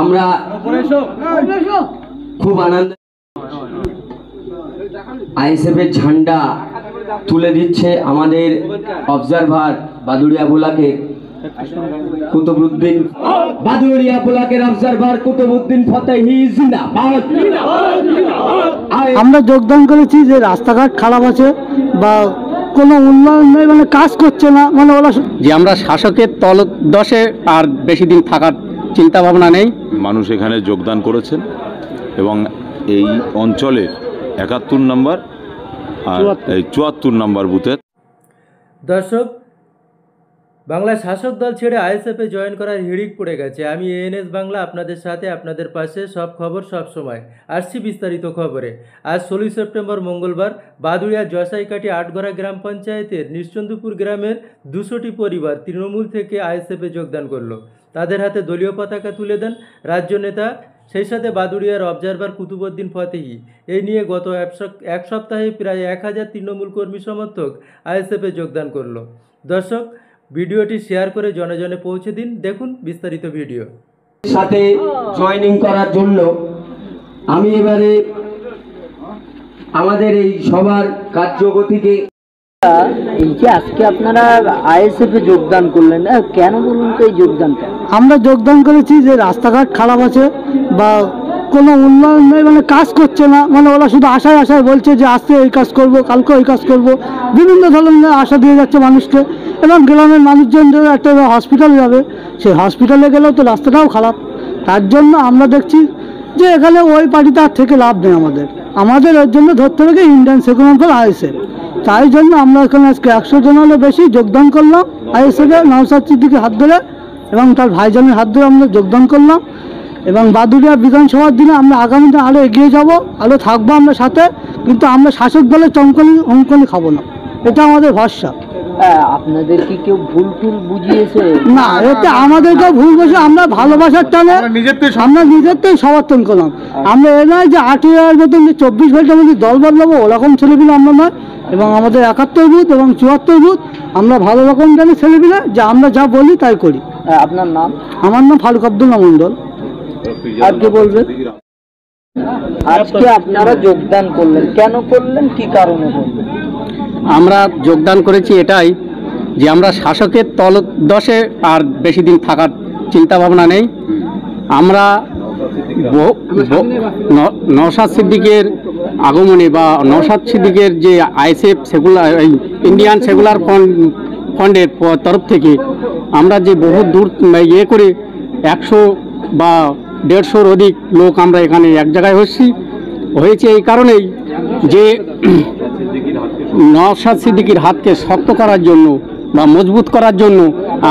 আমরা খুব আনন্দ আইএসএফ এর ঝান্ডা তুলে দিচ্ছে আমাদের অবজারভার বাদুড়িয়া ব্লকের কুতুবউদ্দিন, বাদুড়িয়া ব্লকের অবজারভার কুতুবউদ্দিন ফতেহি জিন্দাবাদ। আমরা যোগদান করেছি যে রাস্তাঘাট খারাপ আছে বা কোনো উন্নয়ন নেই, মানে কাজ করছে না, মানে ওরা যে আমরা শাসকের তলদশে আর বেশি দিন থাকার চিন্তা ভাবনা নেই। মানুষ এখানে যোগদান করেছেন এবং এই অঞ্চলের 71 নম্বর আর 74 নম্বর বুথের দর্শক, বাংলার শাসক দল ছেড়ে আইএসএফে জয়েন করার হিড়িক পড়ে গেছে। আমি এএনএস বাংলা, আপনাদের সাথে, আপনাদের পাশে, সব খবর সব সময়। আসছি বিস্তারিত খবরে। আজ 16 সেপ্টেম্বর মঙ্গলবার বাদুড়িয়া জসাইকাটি আটগড়া গ্রাম পঞ্চায়েতের নিশ্চন্দপুর গ্রামের 200টি পরিবার তৃণমূল থেকে আইএসএফে যোগদান করলো। তাদের হাতে দলীয় পতাকা তুলে দেন রাজ্য নেতা, সেই সাথে বাদুড়িয়ার অবজারভার কুতুবউদ্দিন ফতেহি। এই নিয়ে গত এক সপ্তাহে প্রায় 1000 তৃণমূল কর্মী সমর্থক আইএসএফে যোগদান করলো। দর্শক, ভিডিওটি শেয়ার করে জনে জনে পৌঁছে দিন। দেখুন বিস্তারিত ভিডিও। সাথে জয়েনিং করার জন্য আমি এবারে আমাদের এই সবার কার্যগতিকে এই যে আজকে আপনারা আইএসএফে যোগদান করলেন, কেন বলুন তো এই যোগদানটা? আমরা যোগদান করেছি যে রাস্তাঘাট খারাপ আছে বা কোনো উন্নয়ন নেই, মানে কাজ করছে না, মানে ওরা শুধু আশায় আশায় বলছে যে আজকে এই কাজ করব, কালকে ওই কাজ করব, বিভিন্ন ধরনের আশা দিয়ে যাচ্ছে মানুষকে। এবং গ্রামের মানুষজন যদি একটা হসপিটালে যাবে, সেই হসপিটালে গেলেও তো রাস্তাটাও খারাপ। তার জন্য আমরা দেখছি যে এখানে ওই পার্টিতে আর থেকে লাভ নেই, আমাদের ওর জন্য ধরতে হবে ইন্ডিয়ান সেকুলার ফর আইএসএফ। তাই জন্য আমরা এখানে আজকে 100 জনেরও বেশি যোগদান করলাম আইএসএফে, নওশাদ সিদ্দিকীর হাত ধরে এবং তার ভাইজানের হাত ধরে আমরা যোগদান করলাম। এবং বাদুড়িয়া বিধানসভার দিনে আমরা আগামী দিনে আরও এগিয়ে যাব, আরও থাকবো আমরা সাথে, কিন্তু আমরা শাসক দলের অঙ্কনি খাবো না, এটা আমাদের ভরসা। আপনাদের কি কেউ ভুল টুল বুঝিয়েছে? না, এতে আমাদেরকেও ভুল বসে, আমরা ভালোবাসার টানে আমরা নিজেরটাই সমর্থন করলাম। আমরা এ নয় যে 8 মতন যে 24 ঘন্টার মধ্যে দল বদলাবো, ওরকম ছেলেপিলে আমরা নয়। এবং আমাদের 71 বুথ এবং 74 বুথ আমরা ভালো রকম জানি ছেলেপিলে, যে আমরা যা বলি তাই করি। আপনার নাম? আমার নাম ফারুক আব্দুল্লাহ মন্ডল। আর কি বলবেন? আজকে আপনারা যোগদান করলেন, কেন করলেন, কি কারণে করলেন? আমরা যোগদান করেছি এটাই যে আমরা শাসকের তলদশে আর বেশি দিন থাকার চিন্তা ভাবনা নেই। আমরা নওশাদ সিদ্দিকের আগমনে বা নওশাদ সিদ্দিকের যে আইএসএফ সেকুলার ইন্ডিয়ান সেকুলার ফন্ডের তরফ থেকে আমরা যে বহু দূর ইয়ে করে 100 বা 150-র অধিক লোক আমরা এখানে এক জায়গায় হয়েছে এই কারণেই যে নওশাদ সিদ্দিকীর হাতকে শক্ত করার জন্য বা মজবুত করার জন্য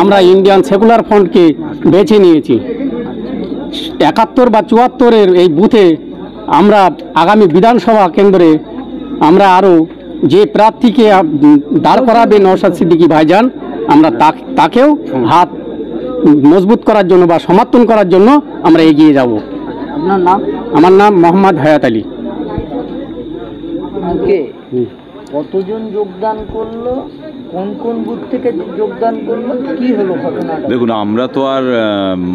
আমরা ইন্ডিয়ান সেকুলার ফ্রন্টকে বেছে নিয়েছি। 71 বা 74-এর এই বুথে আমরা আগামী বিধানসভা কেন্দ্রে আমরা আরও যে প্রার্থীকে দাঁড় করাবে নওশাদ সিদ্দিকী ভাইজান, আমরা তাকেও হাত মজবুত করার জন্য বা সমর্থন করার জন্য আমরা এগিয়ে যাব। আপনার নাম? আমার নাম মোহাম্মদ হায়াত আলী। কতজন যোগদান করলো, কোন কোন বুথ থেকে যোগদান করলো, কি হলো ঘটনাটা? দেখুন, আমরা তো আর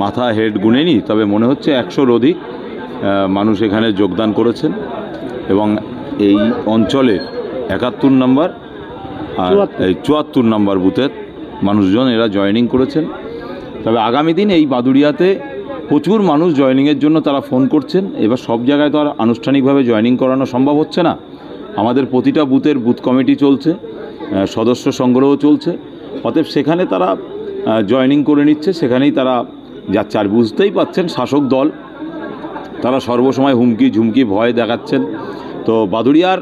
মাথা হেড গুনেনি, তবে মনে হচ্ছে 100-র অধিক মানুষ এখানে যোগদান করেছেন এবং এই অঞ্চলের 71 নম্বর আর 74 নম্বর বুথের মানুষজন এরা জয়েনিং করেছেন। তবে আগামী দিন এই বাদুড়িয়াতে প্রচুর মানুষ জয়েনিংয়ের জন্য তারা ফোন করছেন। এবার সব জায়গায় তো আর আনুষ্ঠানিকভাবে জয়েনিং করানো সম্ভব হচ্ছে না। আমাদের প্রতিটা বুথের বুথ কমিটি চলছে, সদস্য সংগ্রহ চলছে, অতএব সেখানে তারা জয়েনিং করে নিচ্ছে, সেখানেই তারা যাচ্ছে। আর বুঝতেই পাচ্ছেন শাসক দল তারা সর্বসময় হুমকি ঝুমকি ভয় দেখাচ্ছেন। তো বাদুড়িয়ার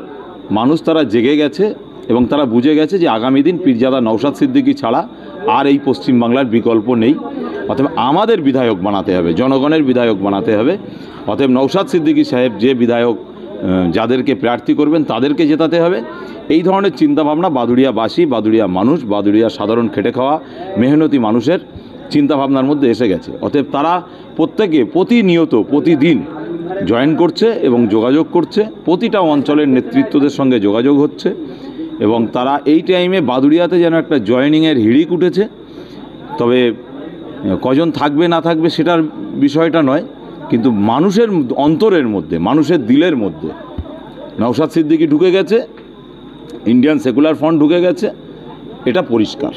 মানুষ তারা জেগে গেছে এবং তারা বুঝে গেছে যে আগামী দিন পীরজাদা নওশাদ সিদ্দিকী ছাড়া আর এই পশ্চিমবাংলার বিকল্প নেই। অতএব আমাদের বিধায়ক বানাতে হবে, জনগণের বিধায়ক বানাতে হবে। অতএব নওশাদ সিদ্দিকী সাহেব যে বিধায়ক যাদেরকে প্রার্থী করবেন তাদেরকে জেতাতে হবে। এই ধরনের চিন্তাভাবনা বাদুড়িয়াবাসী, বাদুড়িয়া মানুষ, বাদুড়িয়া সাধারণ খেটে খাওয়া মেহনতি মানুষের চিন্তাভাবনার মধ্যে এসে গেছে। অতএব তারা প্রত্যেকে প্রতিনিয়ত প্রতিদিন জয়েন করছে এবং যোগাযোগ করছে, প্রতিটা অঞ্চলের নেতৃত্বদের সঙ্গে যোগাযোগ হচ্ছে এবং তারা এই টাইমে বাদুড়িয়াতে যেন একটা জয়েনিংয়ের হিড়িক উঠেছে। তবে কজন থাকবে না থাকবে সেটার বিষয়টা নয়, কিন্তু মানুষের অন্তরের মধ্যে, মানুষের দিলের মধ্যে নওশাদ সিদ্দিকী ঢুকে গেছে, ইন্ডিয়ান সেকুলার ফ্রন্ট ঢুকে গেছে, এটা পরিষ্কার।